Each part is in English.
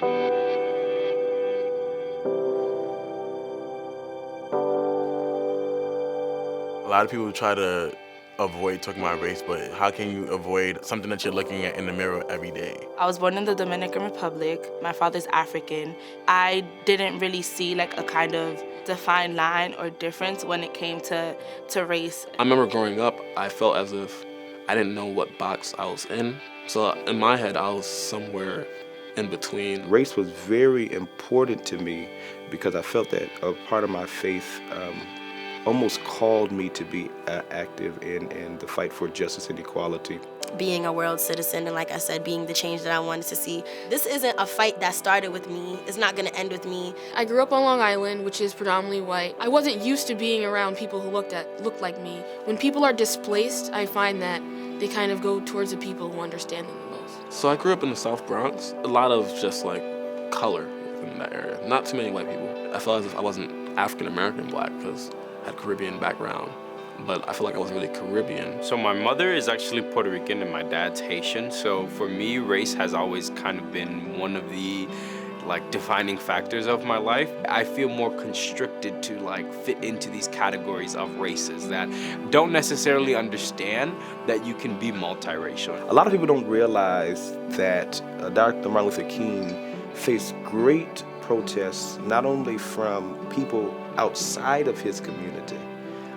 A lot of people try to avoid talking about race, but how can you avoid something that you're looking at in the mirror every day? I was born in the Dominican Republic. My father's African. I didn't really see like a kind of defined line or difference when it came to race. I remember growing up, I felt as if I didn't know what box I was in. So in my head, I was somewhere in between. Race was very important to me because I felt that a part of my faith almost called me to be active in the fight for justice and equality. Being a world citizen and, like I said, being the change that I wanted to see. This isn't a fight that started with me. It's not going to end with me. I grew up on Long Island, which is predominantly white. I wasn't used to being around people who looked like me. When people are displaced, I find that they kind of go towards the people who understand them the most. So I grew up in the South Bronx. A lot of just like color in that area. Not too many white people. I felt as if I wasn't African American black because I had Caribbean background, but I feel like I wasn't really Caribbean. So my mother is actually Puerto Rican and my dad's Haitian. So for me, race has always kind of been one of the defining factors of my life. I feel more constricted to fit into these categories of races that don't necessarily understand that you can be multiracial. A lot of people don't realize that Dr. Martin Luther King faced great protests not only from people outside of his community,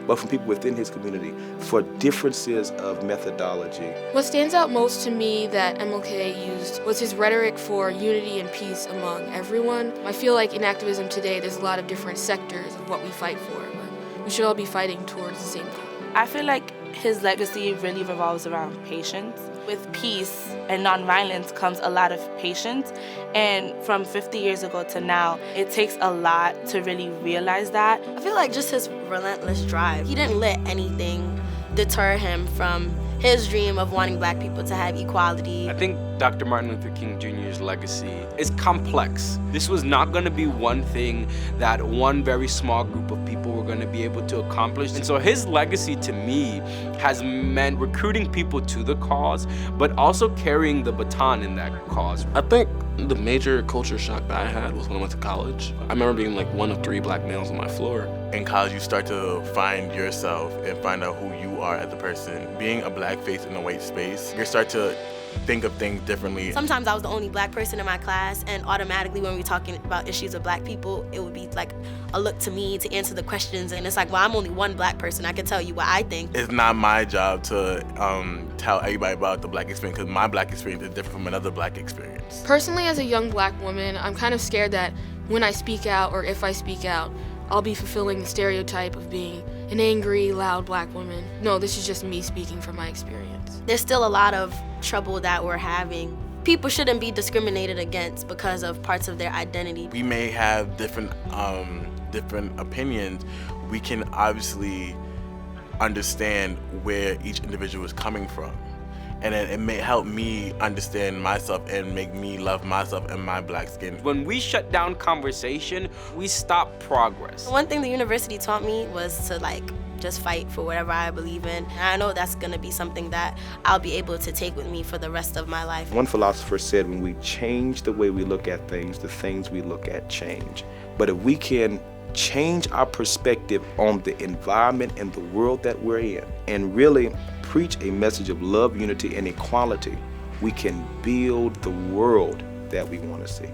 but from people within his community for differences of methodology. What stands out most to me that MLK used was his rhetoric for unity and peace among everyone. I feel like in activism today, there's a lot of different sectors of what we fight for, but we should all be fighting towards the same goal. I feel like his legacy really revolves around patience. With peace and nonviolence comes a lot of patience, and from 50 years ago to now, it takes a lot to really realize that. I feel like just his relentless drive. He didn't let anything deter him from his dream of wanting black people to have equality. I think Dr. Martin Luther King Jr.'s legacy is complex. This was not going to be one thing that one very small group of people were going to be able to accomplish. And so his legacy to me has meant recruiting people to the cause, but also carrying the baton in that cause. I think the major culture shock that I had was when I went to college. I remember being one of 3 black males on my floor. In college, you start to find yourself and find out who you are as a person. Being a black face in a white space, you start to think of things differently. Sometimes I was the only black person in my class, and automatically when we're talking about issues of black people, it would be like a look to me to answer the questions, and it's like, well, I'm only one black person. I can tell you what I think. It's not my job to tell everybody about the black experience, because my black experience is different from another black experience. Personally, as a young black woman, I'm kind of scared that when I speak out, or if I speak out, I'll be fulfilling the stereotype of being an angry, loud black woman. No, this is just me speaking from my experience. There's still a lot of trouble that we're having. People shouldn't be discriminated against because of parts of their identity. We may have different opinions. We can obviously understand where each individual is coming from. And then it may help me understand myself and make me love myself and my black skin. When we shut down conversation, we stop progress. One thing the university taught me was to just fight for whatever I believe in. And I know that's gonna be something that I'll be able to take with me for the rest of my life. One philosopher said, when we change the way we look at things, the things we look at change. But if we can change our perspective on the environment and the world that we're in, and really preach a message of love, unity, and equality, we can build the world that we want to see.